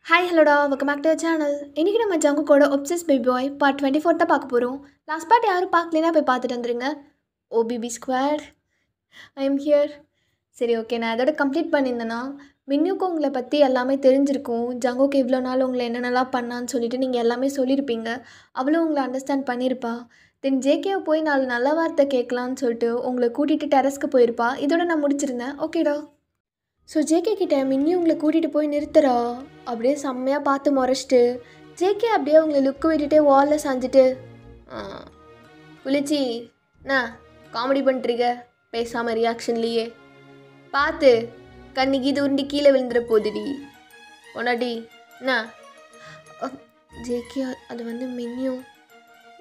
Hi ஹலோடா welcome back to channel. இன்றைக்கி நம்ம ஜங்குக்கோட ஒப்சஸ் பேபி பாய் பார்ட் 24 தான் பார்க்க போகிறோம். லாஸ்ட் பார்ட் யாரும் பார்க்கலனா போய் பார்த்துட்டு வந்துடுங்க. OBB square I am here. சரி ஓகே, நான் அதோட கம்ப்ளீட் பண்ணியிருந்தேன்னா மின்னுக்கு உங்களை பற்றி எல்லாமே தெரிஞ்சிருக்கும். ஜங்குக்கு இவ்வளோ நாள் உங்களை என்னென்னலாம் பண்ணான்னு சொல்லிட்டு நீங்கள் எல்லாமே சொல்லியிருப்பீங்க. அவளும் உங்களை அண்டர்ஸ்டாண்ட் பண்ணியிருப்பா. தென் ஜேகேவை போய் நாலு நல்ல வார்த்தை கேட்கலான்னு சொல்லிட்டு உங்களை கூட்டிகிட்டு டெரஸ்க்கு போயிருப்பா. இதோட நான் முடிச்சிருந்தேன். ஓகேடா. ஸோ ஜேகே கிட்ட மின்னி உங்களை கூட்டிகிட்டு போய் நிறுத்துறா. அப்படியே செம்மையாக பார்த்து முறைச்சிட்டு ஜேகே அப்படியே உங்களை லுக்கு விட்டுட்டே வாலில் சாஞ்சிட்டு குளிச்சி என்ன காமெடி பண்ணிட்டுருக்க பேசாமல் ரியாக்ஷன்லேயே பார்த்து கண்ணிக்கு இது உருண்டி கீழே விழுந்துட போதுடி ஒன்னாடி என்ன ஜேகே அது வந்து மின்னியும்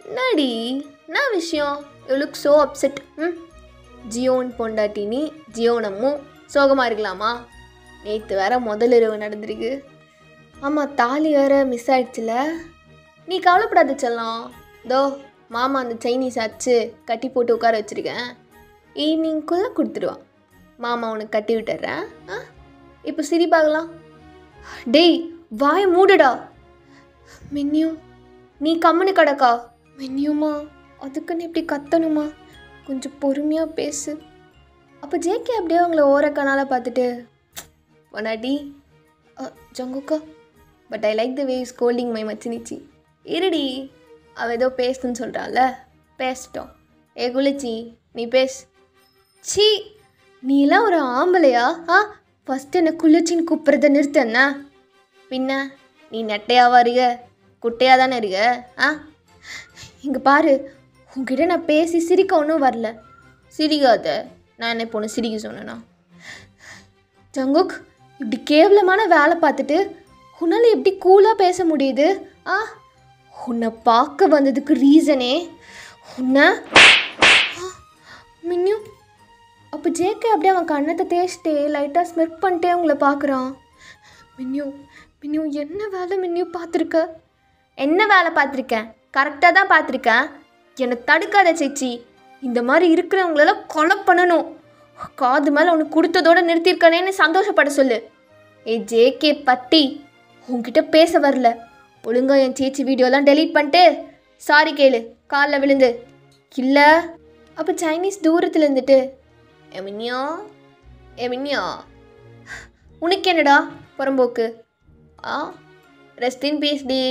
என்னடி என்ன விஷயம் you look so upset. Zion பொண்டாட்டி நீ ஜியோனமும் சோகமாக இருக்கலாமா? நேற்று வேறு முதல் இரவு நடந்திருக்கு. ஆமாம், தாலி வேறு மிஸ் ஆகிடுச்சுல. நீ கவலைப்படாத செல்லம். தோ மாமா அந்த சைனீஸ் ஆச்சு கட்டி போட்டு உட்கார வச்சுருக்கேன். ஈவினிங்குள்ளே கொடுத்துடுவான். மாமா உனக்கு கட்டி விட்டுறேன். இப்போ சிரிப்பாகலாம். டேய் வாயை மூடுடா. மின்னியும் நீ கம்முன்னு கிடக்கா. மின்னியுமா அதுக்குன்னு இப்படி கத்தணுமா? கொஞ்சம் பொறுமையாக பேசு. அப்போ ஜேகே அப்படியே அவங்கள ஓரக்கனால பார்த்துட்டு பொன்னாட்டி ஜங்குக்கா but I like the way is holding my மச்சினிச்சி. இருடி அவள் ஏதோ பேசுன்னு சொல்கிறாள், பேசிட்டோம். ஏ குளிச்சி நீ பேசு. சி நீலாம் ஒரு ஆம்பளையா? ஃபஸ்ட்டு என்னை குளிச்சின்னு கூப்பிட்றத நிறுத்தண்ணா. பின்ன நீ நெட்டையாவா இருக்க? குட்டையாக தானே இருக்க? இங்கே பாரு, உங்ககிட்ட நான் பேசி சிரிக்க ஒன்றும் வரல. சிரிக்காத. நான் என்ன பொண்ணு சிரிக்க சொன்னேன்னா? ஜங்குக் இப்படி கேவலமான வேலை பார்த்துட்டு உன்னால் எப்படி கூலாக பேச முடியுது? உன்னை பார்க்க வந்ததுக்கு ரீசனே உன்னை மின்னியும். அப்போ ஜேகே அப்படியே அவன் கண்ணத்தை தேய்ச்சிட்டே லைட்டாக ஸ்மெக் பண்ணிட்டே உங்களை பார்க்குறான். மின்னியும் மின்னியும் என்ன வேலை மின்னியும் பார்த்துருக்க? என்ன வேலை பார்த்துருக்கேன்? கரெக்டாக தான் பார்த்துருக்கேன். என்னை தடுக்காத சேச்சி. இந்த மாதிரி இருக்கிறவங்களெல்லாம் கொலை பண்ணணும். காது மேலே உனக்கு கொடுத்ததோடு நிறுத்தியிருக்கானேன்னு சந்தோஷப்பட சொல்லு. ஜேகே பட்டி உன்கிட்ட பேச வரல. ஒழுங்கா என் சேச்சி வீடியோலாம் டெலீட் பண்ணிட்டு சாரி கேளு காலில் விழுந்து. இல்லை அப்போ சைனீஸ் தூரத்தில் இருந்துட்டு எமின்யா எமின்யா உனக்கு என்னடா புறம்போக்கு? ரெஸ்ட் இன் பீஸ் டி.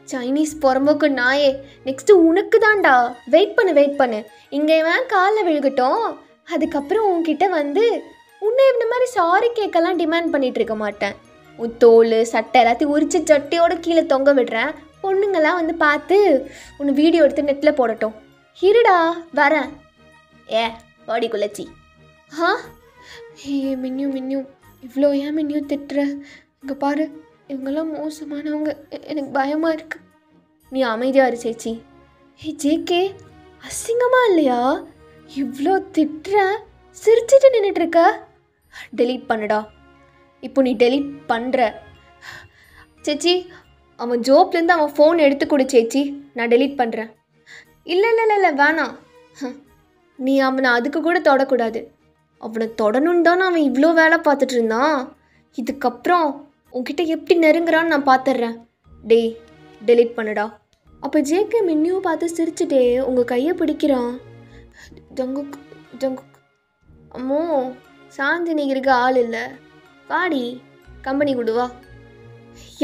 சைனீஸ் புறம்போக்கு நாயே, நெக்ஸ்ட்டு உனக்கு தான்டா. வெயிட் பண்ணு. இங்கே இவன் காலில் விழுகட்டும். அதுக்கப்புறம் உன்கிட்ட வந்து உன்னை இந்த மாதிரி சாரி கேட்கலாம் டிமாண்ட் பண்ணிகிட்டு இருக்க மாட்டேன். உன் தோல் சட்டை எல்லாத்தையும் உரிச்சு சட்டையோடு கீழே தொங்க விடுறேன். பொண்ணுங்கள்லாம் வந்து பார்த்து உன்னை வீடியோ எடுத்து நெட்டில் போடட்டும். இருடா வரேன். பாடி குள்ளச்சி. மின்னியும் இவ்வளோ ஏன் மின்னியும் திட்டுற? இங்கே பாரு, இவங்கெல்லாம் மோசமானவங்க. எனக்கு பயமாக இருக்கு. நீ அமைதியாக இரு சேச்சி. ஜேகே அசிங்கமாக இல்லையா? இவ்வளோ திட்டுற சிரிச்சிட்டு நின்றுட்டுருக்க. டெலீட் பண்ணுடா. இப்போ நீ டெலீட் பண்ணுற சேச்சி. அவன் ஜோப்லேருந்து அவன் ஃபோன் எடுத்து கொடு சேச்சி, நான் டெலீட் பண்ணுறேன். இல்லை வேணாம். நீ அவனை அதுக்கு கூட தொடக்கூடாது. அவனை தொடணுன்னு தான் அவன் இவ்வளோ வேலை பார்த்துட்டு இருந்தான். இதுக்கப்புறம் உன்கிட்ட எப்படி நெருங்குறான்னு நான் பார்த்துட்றேன். டேய் டெலீட் பண்ணுடா. அப்போ ஜேகே மின்னியும் பார்த்து சிரிச்சுட்டே உங்கள் கையை பிடிக்கிறான். ஜங்குக் அம்மோ சாந்தி நிகருக்கு ஆள் இல்லை. வாடி கம்பெனி கொடுவா.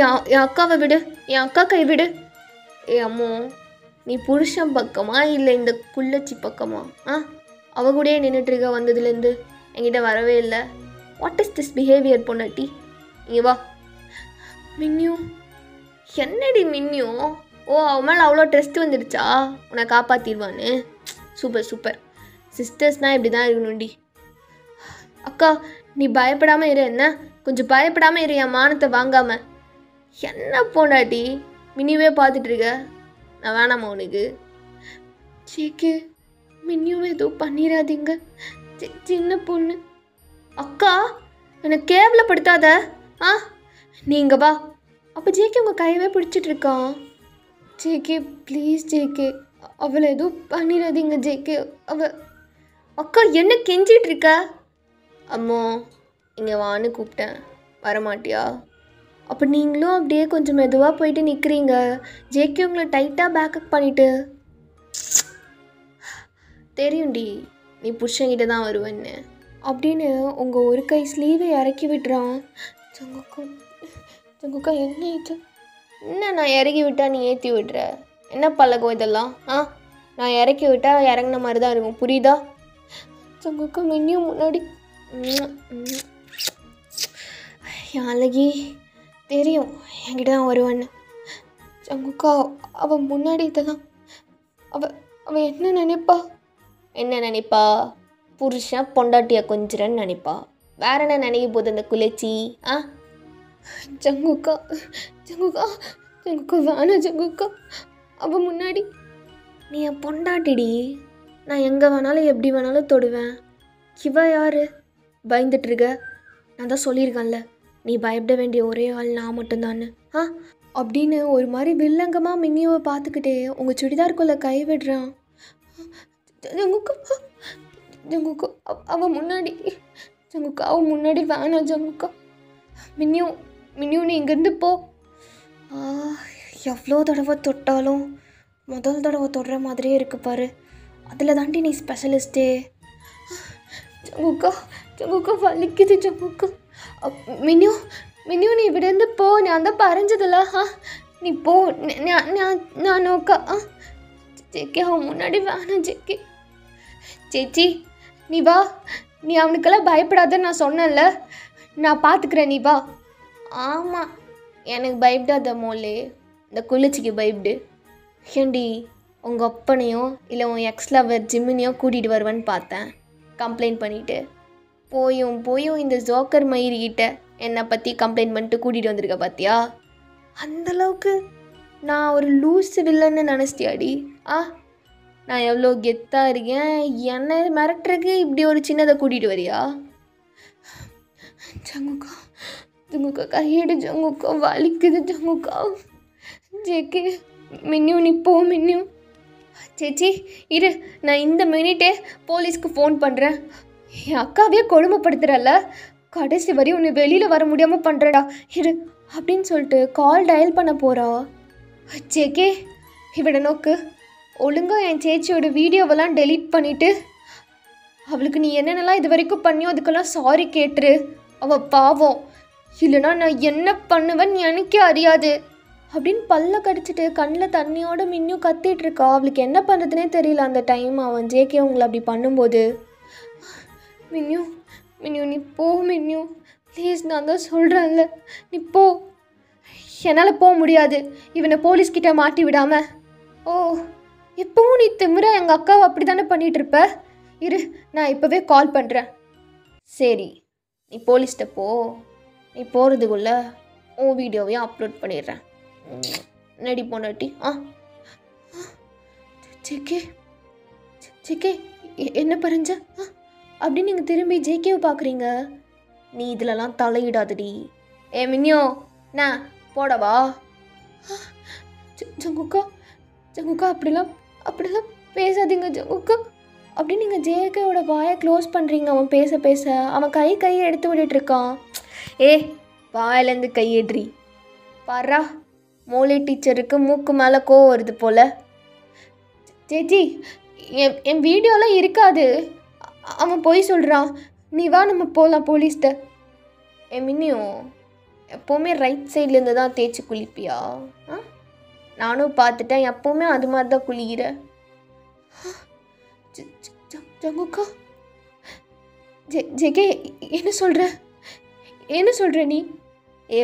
என் அக்காவை விடு, என் அக்கா கை விடு. அம்மோ நீ புருஷன் பக்கமா இல்லை இந்த குள்ளச்சி பக்கமா? அவ கூடயே நின்றுட்டுருக்க வந்ததுலேருந்து என்கிட்ட வரவே இல்லை. வாட் இஸ் திஸ் பிஹேவியர் பொண்டாட்டி? இங்கே வா. மின்னியும் என்னடி மின்னியும்? அவன் மேலே அவ்வளோ ட்ரெஸ்ட் வந்துடுச்சா உன்னை காப்பாற்றிடுவான்னு? சூப்பர். சிஸ்டர்ஸ்னால் இப்படி தான் இருக்கணும்டி. அக்கா நீ பயப்படாமல் இரு. என்ன கொஞ்சம் பயப்படாமல் இரு, என் மானத்தை வாங்காமல். என்ன பொண்டாட்டி மின்னியவே பார்த்துட்ருக்க? நான் வேணாமா உனக்கு? சேக்கு மின்னியும் எதுவும் பண்ணிடாதீங்க, சின்ன பொண்ணு. அக்கா என்னை கேவலப்படுத்தாத. நீங்கள் வா. அப்போ ஜேகே உங்கள் கையவே பிடிச்சிட்ருக்கான். ஜேகே ப்ளீஸ் ஜேகே, அவளை எதுவும் பண்ணிடாதீங்க ஜேகே. அக்கா என்ன கெஞ்சிகிட்ருக்க? அம்மோ இங்கே வான்னு கூப்பிட்டேன், வரமாட்டியா? அப்போ நீங்களும் அப்படியே கொஞ்சம் மெதுவாக போயிட்டு நிற்கிறீங்க. ஜேகே உங்களை டைட்டாக பேக்கப் பண்ணிவிட்டு, தெரியும்டி நீ புருஷங்கிட்ட தான் வருவேன்னு அப்படின்னு உங்கள் ஒரு கை ஸ்லீவை இறக்கி விட்டுறான். ஜங்குக்கா என்ன இது? என்ன நான் இறக்கி விட்டா நீ ஏற்றி விடுற? என்ன பழக்கம் இதெல்லாம்? நான் இறக்கி விட்டால் இறங்கின மாதிரி தான் இருக்கும், புரியுதா? ஜங்குக்கா மின்னியும் முன்னாடி அழகி தெரியும் என்கிட்ட தான் வருவான்னு. ஜங்குக்கா அவள் முன்னாடி இதெல்லாம் அவள் என்ன நினைப்பா? புருஷன் பொண்டாட்டியா கொஞ்சிறன்னு நினைப்பா. வேற என்ன நினைக்க போகுது அந்த குலேச்சி? ஜங்குக்கா வேணாம் ஜங்குக்கா. அவள் முன்னாடி நீ என் பொண்டாட்டிடி. நான் எங்கே வேணாலும் எப்படி வேணாலும் தொடுவேன். இவ யாரு பயந்துட்டுருக்க? நான் தான் சொல்லியிருக்கேன்ல, நீ பயப்பட வேண்டிய ஒரே ஆள் நான் மட்டும்தான்னு. அப்படின்னு ஒரு மாதிரி வில்லங்கமாக மின்னியோவை பார்த்துக்கிட்டே உங்கள் சுடிதாருக்குள்ளே கை விடுறான். ஜங்குக்கா அவள் முன்னாடி வேணாம் ஜங்குக்கா. மின்னியூ நீ இங்கேருந்து போ. எவ்வளோ தடவை தொட்டாலும் முதல் தடவை தொடுற மாதிரியே இருக்கு பாரு. அதில் தாண்டி நீ ஸ்பெஷலிஸ்ட்டே. ஜங்குக்கா வலிக்குது ஜங்குக்கா. மின்னியூ நீ இவிடேருந்து போ. நான் தான் பறஞ்சதில்ல. நீ போ. நான் நோக்கா. ஜேகே அவன் முன்னாடி வேணாம் ஜேகே. சேச்சி நீ வா. நீ அவனுக்கெல்லாம் பயப்படாதன்னு நான் சொன்னேன்ல, நான் பார்த்துக்கிறேன், நீ வா. ஆமாம் எனக்கு பயப்படாத மோலே, இந்த குளிச்சிக்கு பயப்படு. ஏண்டி உங்கள் அப்பனையோ இல்லை உன் எக்ஸ் லவர் ஜிம்மினையோ கூட்டிகிட்டு வருவேன்னு பார்த்தேன் கம்ப்ளைண்ட் பண்ணிவிட்டு. போயும் இந்த ஜோக்கர் மயிரிக்கிட்ட என்னை பற்றி கம்ப்ளைண்ட் பண்ணிட்டு கூட்டிகிட்டு வந்திருக்க பார்த்தியா? அந்தளவுக்கு நான் ஒரு லூஸு வில்லன்னு நினச்சிட்டியாடி? நான் எவ்வளோ கெத்தாக இருக்கேன், என்னை மிரட்டுறதுக்கு இப்படி ஒரு சின்னதை கூட்டிகிட்டு வரியா? ஜங்குக்கா கையெடு ஜங்குக்கா, வலிக்குது ஜங்குக்கா. ஜேகே மின்னியூ நீ போ. மின்னியூ சேச்சி இரு, நான் இந்த மினிட்டே போலீஸ்க்கு ஃபோன் பண்ணுறேன். என் அக்காவே கொடுமைப்படுத்துகிறல்ல, கடைசி வரையும் உன்னை வெளியில் வர முடியாமல் பண்ணுறடா இரு அப்படின்னு சொல்லிட்டு கால் டயல் பண்ண போகிறா. ஜேகே இவட நோக்கு, ஒழுங்காக என் சேச்சியோட வீடியோவெல்லாம் டெலீட் பண்ணிவிட்டு அவளுக்கு நீ என்னென்னலாம் இது வரைக்கும் பண்ணியோ அதுக்கெல்லாம் சாரி கேட்டுரு. அவள் பாவம், இல்லைனா நான் என்ன பண்ணுவேன்னு எனக்கே அறியாது அப்படின்னு பல்ல கடிச்சிட்டு கண்ணில் தண்ணியோட மின்னியும் கத்திட்டு இருக்கா. அவளுக்கு என்ன பண்ணுறதுனே தெரியல அந்த டைம் அவன் ஜேகே உங்களை அப்படி பண்ணும்போது. மின்னியூ நீ போ மின்னியூ ப்ளீஸ், நான் தான் சொல்கிறேன்ல நீ போ. என்னால் போக முடியாது இவனை போலீஸ்கிட்ட மாட்டி விடாம. எப்பவும் நீ திமிரா எங்கள் அக்காவை அப்படி தானே பண்ணிகிட்ருப்ப. இரு நான் இப்போவே கால் பண்ணுறேன். சரி நீ போலீஸ்கிட்ட போ. நீ போகிறதுக்குள்ள உன் வீடியோவையும் அப்லோட் பண்ணிடுறேன். நடி போனாட்டி. ஜேகே என்ன பறஞ்ச அப்படின்னு நீங்கள் திரும்பி ஜேகேவை பார்க்குறீங்க. நீ இதிலலாம் தலையிடாதடி. மின்னியோ நான் போடவா? ஜங்குக்கா அப்படிலாம் பேசாதீங்க ஜங்குக்கா அப்படின்னு நீங்கள் ஜேகேவோட வாயை க்ளோஸ் பண்ணுறீங்க. அவன் பேச அவன் கையை எடுத்து விட்டுட்டு இருக்கான். வாயிலேருந்து கையேட்ரி பாரா. மோலி டீச்சருக்கு மூக்கு மேலே கோவம் வருது போல். சேச்சி என் வீடியோலாம் இருக்காது, அவன் போய் சொல்கிறான். நீ வா நம்ம போகலாம் போலீஸ்கிட்ட. மின்னியும் எப்போவுமே ரைட் சைட்லேருந்து தான் தேய்ச்சி குளிப்பியா? நானும் பார்த்துட்டேன், எப்போவுமே அது மாதிரி தான் குளிக்கிற. ஜங்குக்கா ஜேகே என்ன சொல்கிற நீ?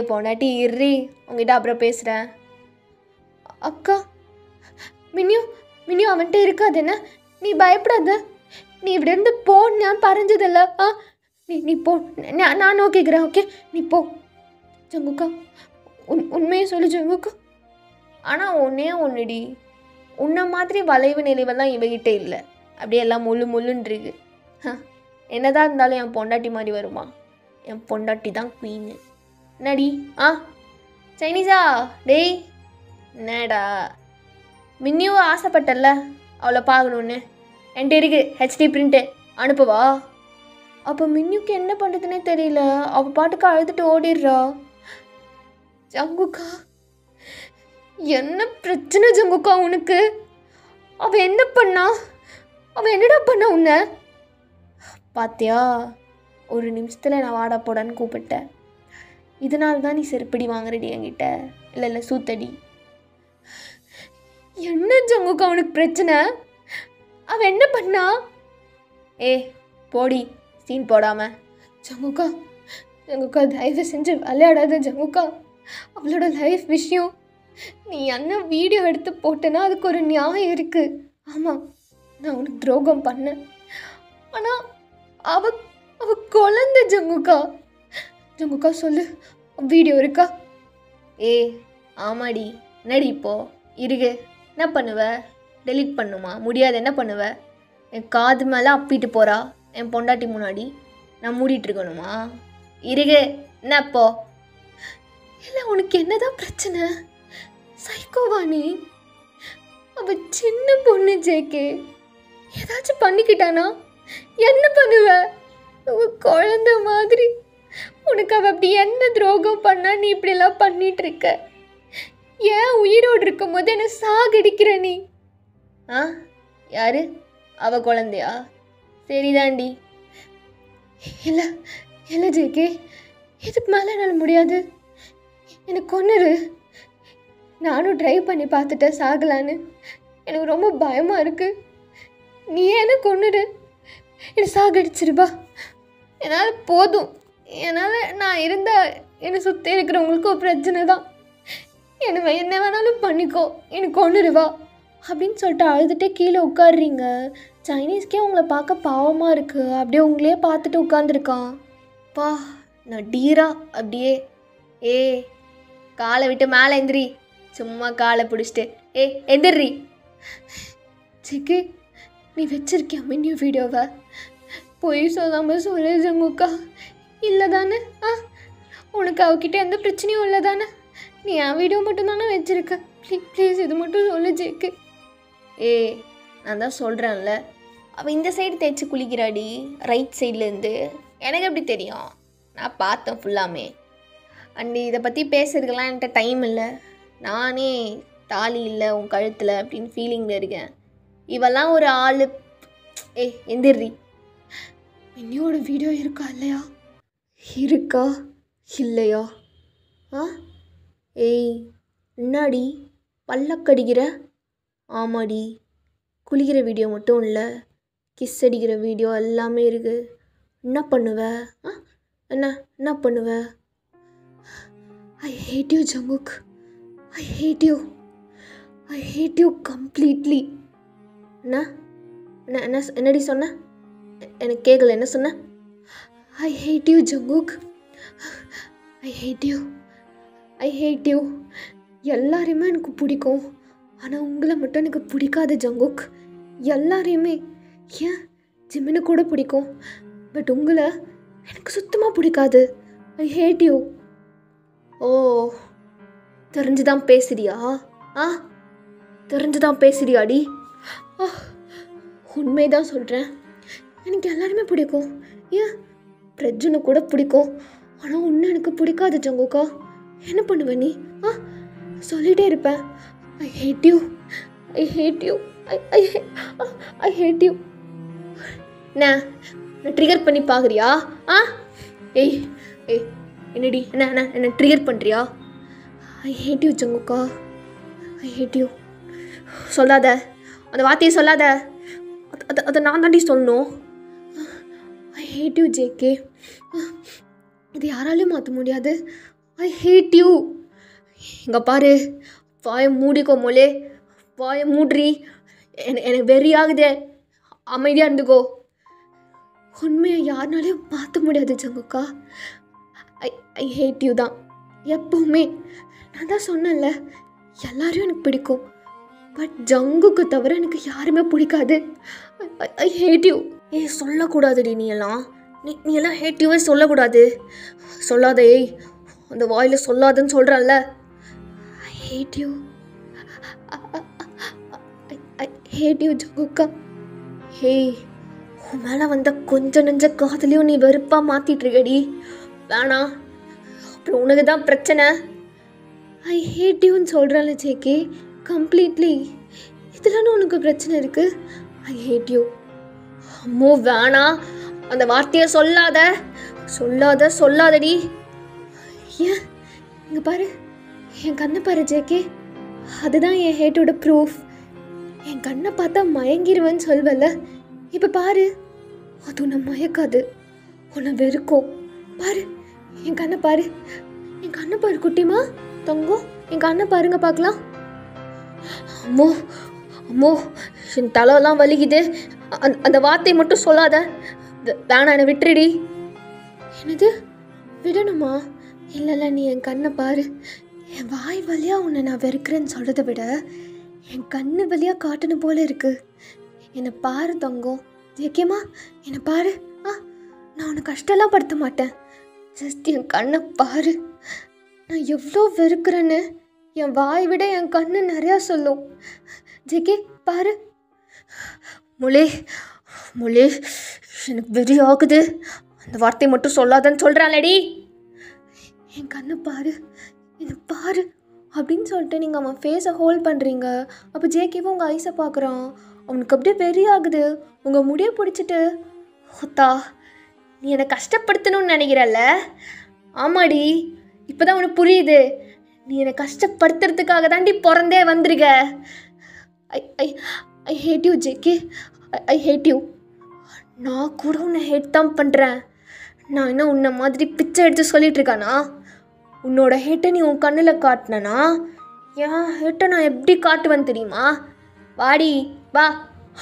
போனாட்டி இறி, உங்ககிட்ட அப்புறம் பேசுகிறேன். அக்கா மின்னியும் அவன்கிட்ட இருக்காது என்ன? நீ பயப்படாத, நீ இப்படி இருந்து போ. நான் பறஞ்சதில்ல. நீ போ, நான் கேட்குறேன். ஓகே நீ போ. ஜங்குக்கா உண்மையை சொல்லு ஜங்குக்கா. ஆனால் ஒன்றுடி, உன்னை மாதிரி வளைவு நெளிவெல்லாம் இவகிட்ட இல்லை. அப்படியே எல்லாம் முள்ளுன்னு இருக்கு. என்னதான் இருந்தாலும் என் பொண்டாட்டி மாதிரி வருமா? என் பொண்டாட்டி தான் குவீனு. என்னடி சைனீஸா? டேய் என்னடா மின்னியும் ஆசைப்பட்டல்ல அவளை பார்க்கணுன்னு, என்கிட்ட இருக்கு ஹெச்டி பிரிண்ட்டு, அனுப்புவா? அப்போ மின்னியுக்கு என்ன பண்ணுறதுனே தெரியல. அவள் பாட்டுக்கு அழுதுட்டு ஓடிடுறா. ஜங்குக்கா, என்ன பிரச்சனை ஜங்குக்கா உனக்கு? அவ என்ன பண்ணா? அவ என்னடா பண்ண உன்னை? பாத்தியா, ஒரு நிமிஷத்தில் நான் வாடா போடான்னு கூப்பிட்டேன். இதனால தான் நீ செருப்படி வாங்குறடி என்கிட்ட. இல்லை சூத்தடி. என்ன ஜங்குக்கா உனக்கு பிரச்சனை? அவ என்ன பண்ணா? போடி, சீன் போடாம. ஜங்குக்கா ஜங்குக்கா, தயவு செஞ்சு விளையாடாத ஜங்குக்கா. அவளோட லைஃப் விஷயம். நீ என்ன வீடியோ எடுத்து போட்டேன்னா அதுக்கு ஒரு நியாயம் இருக்கு. ஆமாம், நான் உனக்கு துரோகம் பண்ணேன். ஆனால் அவ அவ குழந்தை ஜங்குக்கா. ஜங்குக்கா சொல்லு, வீடியோ இருக்கா? ஆமாடி. என்னடி இப்போ இருக்கு? என்ன பண்ணுவ? டெலீட் பண்ணுமா? முடியாது. என்ன பண்ணுவ? என் காது மேலே அப்பிட்டு போகிறா என் பொண்டாட்டி முன்னாடி. நான் மூடிட்டு இருக்கணுமா? இருக்கு. என்ன இப்போ? இல்லை, உனக்கு என்னதான் பிரச்சனை? சைக்கோவா நீ? அவ சின்ன பொண்ணு ஜேகே. ஏதாச்சும் பண்ணிக்கிட்டானா என்ன பண்ணுவ? குழந்தை மாதிரி. உனக்கு அவ அப்படி என்ன துரோகம் பண்ணா நீ இப்படிலாம் பண்ணிட்டு இருக்க? ஏன் உயிரோடு இருக்கும் போது என்ன சாகடிக்கிற நீ? யாரு? அவ குழந்தையா? சரிதாண்டி. இல்லை இல்லை ஜேகே, இதுக்கு மேலே என்னால் முடியாது. எனக்கு கொன்னுரு. நானும் ட்ரை பண்ணி பார்த்துட்டேன் சாகலான்னு. எனக்கு ரொம்ப பயமாக இருக்குது. நீ என்ன கொன்னுரு, என்னை சாகடிச்சிருப்பா. என்னால் போதும். என்னால் நான் இருந்தால் என்னை சுற்றி இருக்கிறவங்களுக்கும் பிரச்சனை தான். என்ன வேணாலும் பண்ணிக்கோ, எனக்கு கொன்னுருவா அப்படின்னு சொல்லிட்டு அழுதுகிட்டே கீழே உட்காடுறீங்க. சைனீஸ்க்கே உங்களை பார்க்க பாவமாக இருக்குது. அப்படியே உங்களையே பார்த்துட்டு உட்காந்துருக்கான். பா, நான் டீரா அப்படியே. காலை விட்டு மேலே எந்திரி. சும்மா காலை பிடிச்சிட்டு எந்திரி. சிக்கி, நீ வச்சிருக்கியா மின்னியூ வீடியோவை? பொய் சொல்லாமல் சொல்லு ஜங்குக்கா. இல்லை தானே? உனக்கு அவகிட்ட எந்த பிரச்சனையும் இல்லை தானே? நீ என் வீடியோ மட்டும்தானே வச்சுருக்க. ப்ளீஸ் இது மட்டும் சொல்லு ஜேக்கு. நான் தான் சொல்கிறேன்ல, அவள் இந்த சைடு தேய்ச்சி குளிக்கிறாடி, ரைட் சைட்லேருந்து. எனக்கு எப்படி தெரியும்? நான் பார்த்தேன் ஃபுல்லாமே. அண்ட் இதை பற்றி பேசுறதுக்கெல்லாம் என்கிட்ட டைம் இல்லை. நானே தாலி இல்லை உன் கழுத்தில் அப்படின்னு ஃபீலிங்கில் இருக்கேன். இவெல்லாம் ஒரு ஆள். எந்திரி. மின்னியோட வீடியோ இருக்கா இல்லையா? இருக்கா இல்லையா? என்னாடி பல்லக்கடிக்கிற? ஆமாடி, குளிக்கிற வீடியோ மட்டும் இல்லை, கிஸ் அடிக்கிற வீடியோ எல்லாமே இருக்குது. என்ன பண்ணுவ? என்ன பண்ணுவ? I hate you Jungkook. I hate you. I hate you completely. என்னடி சொன்ன? எனக்கு கேட்கல. என்ன சொன்ன? I hate you Jungkook. I hate you. I hate you. எல்லாரையுமே எனக்கு பிடிக்கும், ஆனால் உங்களை மட்டும் எனக்கு பிடிக்காது ஜங்குக். எல்லாரையுமே. ஏன் ஜிமினை கூட பிடிக்கும், பட் உங்களை எனக்கு சுத்தமாக பிடிக்காது. I hate you. தெரிஞ்சுதான் பேசுறியா? தெரிஞ்சுதான் பேசுறியாடி? உண்மைதான் சொல்கிறேன். எனக்கு எல்லாருமே பிடிக்கும். ஏன் பிரஜனை கூட பிடிக்கும், ஆனால் உன்னை எனக்கு பிடிக்காது ஜங்குக்கா. என்ன பண்ணுவ நீ? சொல்லிகிட்டே இருப்பேன். I hate you. I hate you. I hate you. நான் ட்ரிகர் பண்ணி பார்க்குறியா? என்னடி என்ன ட்ரிகர் பண்ணுறியா? I hate you ஜங்குக்கா. I hate you. சொல்லாத, அந்த வார்த்தையை சொல்லாத. அதை நான் தாண்டி சொல்லணும். I hate you JK. இது யாராலையும் மாற்ற முடியாது. I hate you. இங்கே பாரு, வாயை மூடிக்கோ மோலே, வாயை மூட்ரி. எனக்கு வெறியாகுதே, அமைதியாக இருந்துக்கோ. உண்மையை யாருனாலையும் மாற்ற முடியாது ஜங்குக்கா. I hate you தான் எப்போவுமே. நான் தான் சொன்னேன்ல, எல்லாரையும் எனக்கு பிடிக்கும், பட் ஜங்குக்கு தவிர எனக்கு யாருமே பிடிக்காது. I hate you. சொல்லக்கூடாதுடி. நீ எல்லாம் hate youவே சொல்லக்கூடாது. சொல்லாத. அந்த வாயில் சொல்லாதுன்னு சொல்கிறல்ல. I hate you. I hate you ஜங்குக்கா. உன் மேலே வந்த கொஞ்சம் நெஞ்ச காதலையும் நீ வெறுப்பாக மாற்றிட்டு இருக்கடி. வேணாம், அப்புறம் உனக்கு தான் பிரச்சனை. ஐ ஹேட் யூன்னு சொல்கிறாள் ஜேகே கம்ப்ளீட்லி. இதெல்லாம் உனக்கு பிரச்சனை இருக்குது. ஐ ஹேட் யூ. அம்மோ வேணாம், அந்த வார்த்தையை சொல்லாதடி. ஏன் இங்கே பாரு, என் கண்ணை பாரு ஜேகே, அதுதான் என் ஹேட்டோட ப்ரூஃப். என் கண்ணை பார்த்தா மயங்கிடுவேன்னு சொல்வல, இப்போ பாரு, அது உன்னை மயக்காது, உன்னை வெறுக்கும். பாரு என் கண்ணை பாரு, என் கண்ணை பாரு குட்டிமா தங்கம், என் கண்ணை பாருங்க பார்க்கலாம். அம்மோ என் தலையெல்லாம் வலிக்குது. அந்த வார்த்தையை மட்டும் சொல்லாத. வேணாம், என்னை விட்டுடி. என்னது விடணுமா? இல்லை, நீ என் கண்ணை பாரு. என் வாய் வழியாக உன்னை நான் வெறுக்கிறேன்னு சொல்கிறத விட என் கண்ணு வழியாக காட்டணும் போல இருக்கு. என்னை பாரு தங்கம், ஜேகேமா என்னை பாரு. நான் உன்னை கஷ்டம்லாம் படுத்த மாட்டேன். ஜஸ்ட் என் கண்ணை பாரு. நான் எவ்வளோ வெறுக்கிறேன்னு என் வாய் விட என் கண்ணு நிறையா சொல்லும். ஜேகே பாரு. முளே எனக்கு வெறி ஆகுது. அந்த வார்த்தை மட்டும் சொல்லாதன்னு சொல்கிறாளடி. என் கண்ணை பாரு, என்னை பாரு அப்படின்னு சொல்லிட்டு நீங்கள் அவன் ஃபேஸை ஹோல்ட் பண்ணுறீங்க. அப்போ ஜேகேவும் உங்கள் ஐஸை பார்க்குறான். அவனுக்கு அப்படியே வெறி ஆகுது. உங்கள் முடியை பிடிச்சிட்டு, ஓத்தா நீ என்னை கஷ்டப்படுத்தணும்னு நினைக்கிறல்ல? ஆமாடி, இப்போ தான் உனக்கு புரியுது. நீ என்னை கஷ்டப்படுத்துறதுக்காக தாண்டி பிறந்தே வந்திருக்க. I hate you JK, I hate you. நான் கூட உன்னை ஹேட் தான் பண்ணுறேன். நான் என்ன உன்னை மாதிரி பிச்சை எடுத்து சொல்லிகிட்ருக்கானா? உன்னோட ஹேட்டை நீ உன் கண்ணில் காட்டினா என் ஹேட்டை நான் எப்படி காட்டுவேன்னு தெரியுமா? வாடி வா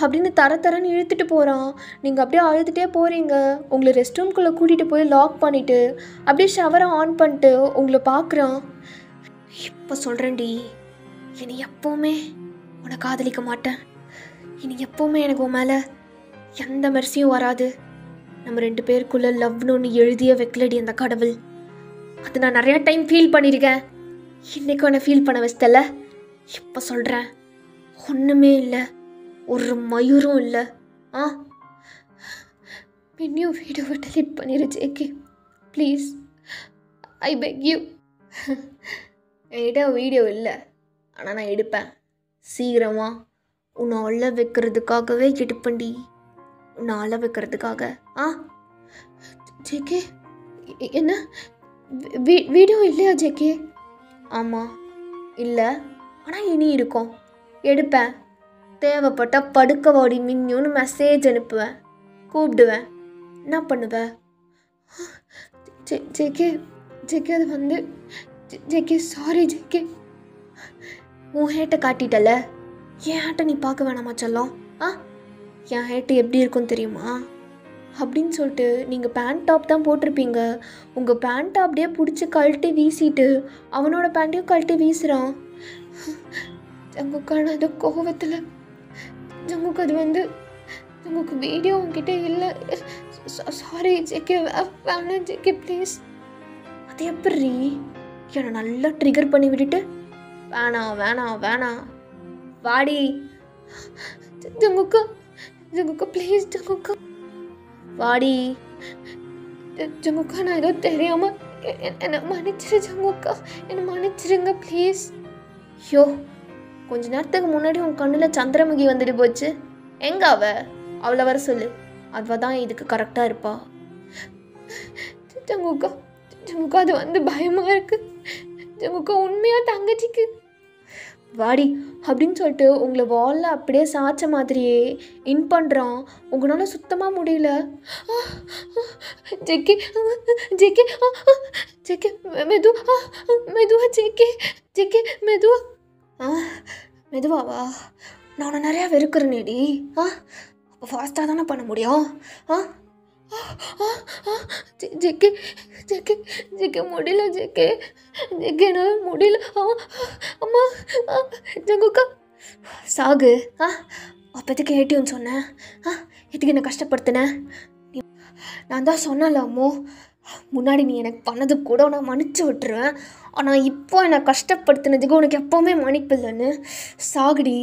அப்படின்னு தரன்னு இழுத்துட்டு போகிறான். நீங்கள் அப்படியே அழுதுகிட்டே போகிறீங்க. உங்களை ரெஸ்ட் ரூம்குள்ளே கூட்டிகிட்டு போய் லாக் பண்ணிவிட்டு அப்படியே ஷவரை ஆன் பண்ணிட்டு உங்களை பார்க்குறான். இப்போ சொல்கிறேன்டி, இனி எப்போவுமே உன்னை காதலிக்க மாட்டேன். இனி எப்போவுமே எனக்கு உன் மேலே எந்த மெர்சியும் வராது. நம்ம 2 பேருக்குள்ளே லவ்னு ஒன்று எழுதிய வைக்கலடி அந்த கடவுள். அது நான் நிறையா டைம் ஃபீல் பண்ணியிருக்கேன். இன்றைக்கும் என்னை ஃபீல் பண்ண வச்சதில்ல. இப்போ சொல்கிறேன், ஒன்றுமே இல்லை, ஒரு மயூரும் இல்லை. இன்னும் வீடியோவை டெலிட் பண்ணிடு JK please, I peg you. என்கிட்ட வீடியோ இல்லை, ஆனால் நான் எடுப்பேன் சீக்கிரமாக. உன்னை அழ வைக்கிறதுக்காகவே எடுப்பண்டி, உன்னை அழ வைக்கிறதுக்காக. ஜேகே என்ன வீடியோ இல்லையா ஜேகே? ஆமாம் இல்லை, ஆனால் இனி இருக்கும், எடுப்பேன். தேவைப்பட்ட படுக்க வாடி மின்னுன்னு மெசேஜ் அனுப்புவேன், கூப்பிடுவேன். என்ன பண்ணுவேன்? ஜேகே அது வந்து ஜேகே சாரி ஜேகே, உன் ஹேட்டை காட்டிட்டல, என் ஹேட்டை நீ பார்க்க வேணாமா செல்லம்? என் ஹேட்டு எப்படி இருக்குன்னு தெரியுமா அப்படின்னு சொல்லிட்டு நீங்கள் பேண்ட் டாப் தான் போட்டிருப்பீங்க. உங்கள் பேண்ட்டை அப்படியே பிடிச்சி கழட்டி வீசிட்டு அவனோட பேண்ட்டையும் கழட்டி வீசுகிறான். ஜங்குக்கான அது கோவத்தில், ஜங்குக்கு அது வந்து ஜங்குக்கு வீடியோ உங்ககிட்ட இல்லை. சாரி ஜேகே, வேணாம் ஜேகே ப்ளீஸ். அது எப்படி என்னை நல்லா ட்ரிகர் பண்ணி விட்டுட்டு வேணாம் வாடி ஜங்குக்கா ப்ளீஸ், ஜங்குக்கா வாடி. ஜங்குக்கா நான் ஏதோ தெரியாமல் என்னை மன்னிச்சிரு ஜங்குக்கா, என்னை மன்னிச்சிருங்க ப்ளீஸ். ஐயோ, கொஞ்ச நேரத்துக்கு முன்னாடி உன் கண்ணில் சந்திரமுகி வந்துட்டு போச்சு. எங்க அவளை வர சொல்லு, அவள் தான் இதுக்கு கரெக்டாக இருப்பா. ஜங்குக்கா அது வந்து பயமாக இருக்குது. ஜங்குக்கா உண்மையாக தங்கச்சிக்கு வாடி அப்படின்னு சொல்லிட்டு உங்களை வாலில் அப்படியே சாய்ச்ச மாதிரியே இன் பண்ணுறான். உங்களால் சுத்தமாக முடியல. ஜேகே மெதுவா ஜேகே மெதுவாவா? நான் உன்னை நிறையா வெறுக்கிறேனேடி. அப்போ ஃபாஸ்ட்டாக தானே பண்ண முடியும். ஜேகே முடியல ஜேகே என்னால் முடியல. அம்மா ஜங்குக்கா சாகு. அப்போதுக்கு ஏட்டின்னு சொன்னேன், எதுக்கு என்னை கஷ்டப்படுத்தினேன்? நான் தான் சொன்னல அம்மோ, முன்னாடி நீ எனக்கு பண்ணது கூட நான் மன்னிச்சு விட்டுருவேன். ஆனால் இப்போ என்னை கஷ்டப்படுத்தினதுக்கு உனக்கு எப்போவுமே மன்னிப்பு இல்லைன்னு. சாகுடி.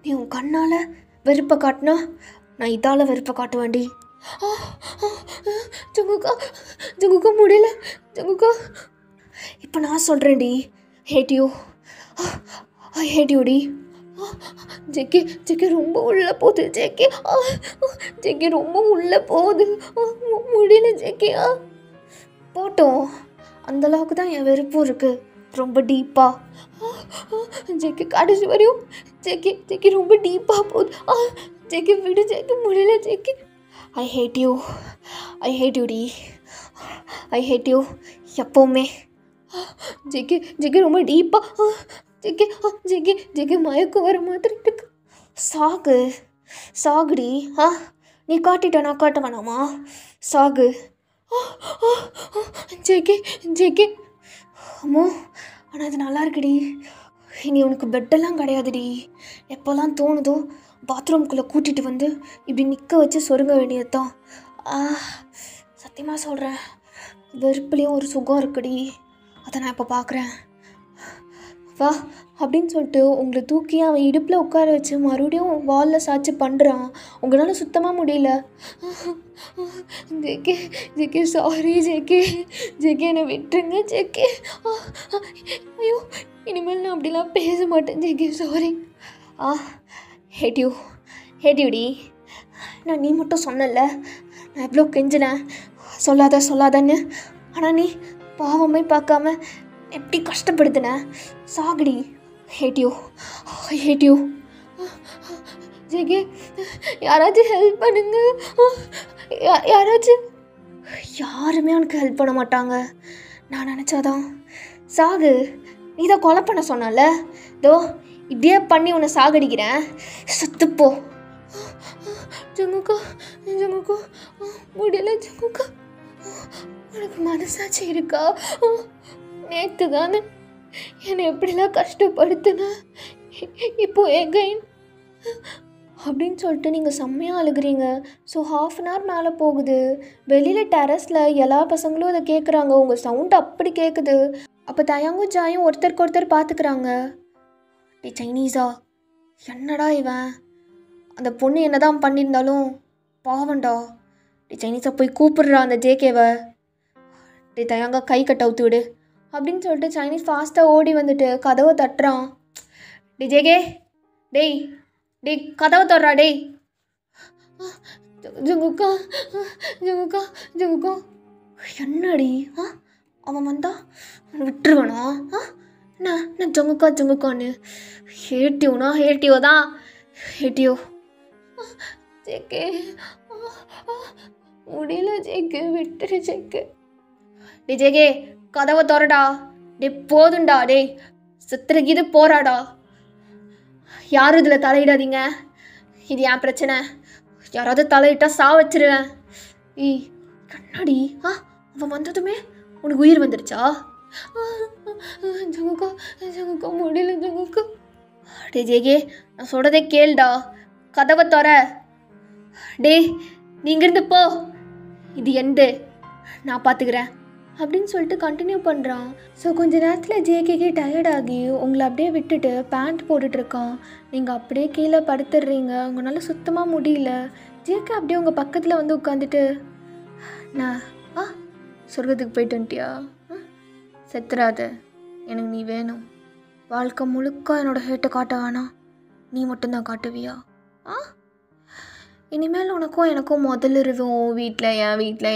நீ உன் கண்ணால் வெறுப்பை காட்டினா நான் இதால் வெறுப்பை காட்டுவேன்டி. ஜங்குக்கா முடியல ஜங்குக்கா. இப்போ நான் சொல்கிறேன்டி, hate you. I hate you டி. ஜேகே ஜேகே ரொம்ப உள்ளே போகுது ஜேகே. ஜேகே ரொம்ப உள்ளே போகுது. முடியல ஜேகே. போட்டோம், அந்தளவுக்கு தான் என் வெறுப்பும் இருக்குது, ரொம்ப டீப்பாக. ஜேகே கடைசி வரையும் ஜேகே ஜேகே ரொம்ப டீப்பாக போகுது. ஜேகே விடு ஜேகே, முடியல JK. I hate you. I hate you டி. ஐ ஹேட் யூ எப்போவுமே. ஜேகே ஜேகே ரொம்ப டீப்பாக. ஜேகே ஜேகே ஜேகே மயக்கம் வர மாதிரி இருக்கு. சாகு சாகுடி. நீ காட்டிட்ட, நான் காட்ட வேணாமா? சாகு. J K J K. அம்மோ, ஆனால் அது நல்லா இருக்குடி. இனி உனக்கு பெட்டெல்லாம் கிடையாதுடி. எப்போல்லாம் தோணுதோ பாத்ரூம்குள்ளே கூட்டிகிட்டு வந்து இப்படி நிற்க வச்சு சொருங்க வேண்டியது தான். சத்தியமாக சொல்கிறேன், வெறுப்புலேயும் ஒரு சுகம் இருக்குடி. அதை நான் இப்போ பார்க்குறேன். வா அப்படின்னு சொல்லிட்டு உங்களை தூக்கி அவன் இடுப்பில் உட்கார வச்சு மறுபடியும் வாலில் சாய்ச்சி பண்ணுறான். உங்களால் சுத்தமாக முடியல. JK JK sorry JK. JK என்னை விட்டுருங்க ஜேகே. ஐயோ, இனிமேல் நான் அப்படிலாம் பேச மாட்டேன் JK, sorry. Hate you. Hate you டி. நான் நீ மட்டும் சொன்னல, நான் எவ்வளோ கெஞ்சினேன் சொல்லாத சொல்லாதன்னு. ஆனால் நீ பாவமே பார்க்காம எப்படி கஷ்டப்படுத்தின. சாகுடி. Hate you. I hate you. J K யாராச்சும் ஹெல்ப் பண்ணுங்க. யாராச்சும். யாருமே அவனுக்கு ஹெல்ப் பண்ண மாட்டாங்க. நான் நினச்சாதான். சாகு. நீ தான் கொலை பண்ண சொன்னால, இதோ இப்படியே பண்ணி உன்னை சாகடிக்கிறேன், செத்துப்போ. ஜங்குக்கா ஜங்குக்கா, முடியல ஜங்குக்கா. உனக்கு மனசாட்சி இருக்கா? நேற்று தானே என்னை எப்படிலாம் கஷ்டப்படுத்தின, இப்போ எகைன் அப்படின்னு சொல்லிட்டு நீங்கள் செம்மையாக அழுகிறீங்க. ஸோ 1/2 hour மேலே போகுது. வெளியில் டெரஸில் எல்லா பசங்களும் அதை கேட்குறாங்க. உங்கள் சவுண்ட் அப்படி கேட்குது. அப்போ தயங்கும் ஜாயும் ஒருத்தருக்கு ஒருத்தர் பார்த்துக்கிறாங்க. டே சைனீஸா, என்னடா இவன், அந்த பொண்ணு என்ன தான் பண்ணியிருந்தாலும் பாவண்டா. டே சைனீஸா போய் கூப்பிடுறா அந்த ஜேகேவை. டே தயங்கா கை கட்ட அவுத்து விடு அப்படின்னு சொல்லிட்டு சைனீஸ் ஃபாஸ்ட்டாக ஓடி வந்துட்டு கதவை தட்டுறான். டே ஜேகே, டேய் டேய் கதவை தர்றா டேய். ஜங்குக்கா ஜங்குக்கா ஜங்குக்கா. என்னடி அவன் வந்தா விட்டுருவானா? நான் ஜங்குக்கா ஜங்குக்கான்னு. ஹேட்டிவ்னா ஹேட்டிவோ தான். ஹேட்டிவ். ஜேகே முடியல ஜேகே, விட்டுரு ஜேகே. டே ஜேகே கதவை தரடா. டே போதுண்டா. டே சித்திரக்கு இது போறாடா. யாரும் இதில் தலையிடாதீங்க, இது என் பிரச்சனை. யாராவது தலையிட்டா சா வச்சிருவேன். கண்ணாடி. அவன் வந்ததுமே உனக்கு உயிர் வந்துடுச்சா? ஜங்குக்கா ஜங்குக்கா முடியல ஜங்குக்கா. டே ஜேகே நான் சொல்கிறதே கேளுடா, கதவை தர. டே நீ இங்கிருந்து போ, இது எண்டு, நான் பார்த்துக்கிறேன் அப்படின்னு சொல்லிட்டு கண்டினியூ பண்ணுறான். ஸோ கொஞ்ச நேரத்தில் ஜேகேக்கே டயர்டாகி உங்களை அப்படியே விட்டுட்டு பேண்ட் போட்டுட்ருக்கான். நீங்கள் அப்படியே கீழே படுத்துடுறீங்க. உங்களால் சுத்தமாக முடியல. ஜேகே அப்படியே உங்கள் பக்கத்தில் வந்து உட்காந்துட்டு, நான் சொர்க்கத்துக்கு போயிட்டு வந்துட்டியா? செத்துறாத, எனக்கு நீ வேணும். வாழ்க்கை முழுக்க என்னோடய ஹேட்டை காட்ட வேணாம், நீ மட்டும்தான் காட்டுவியா? இனிமேல் உனக்கும் எனக்கும் முதல்ல இருக்கும் வீட்டில்,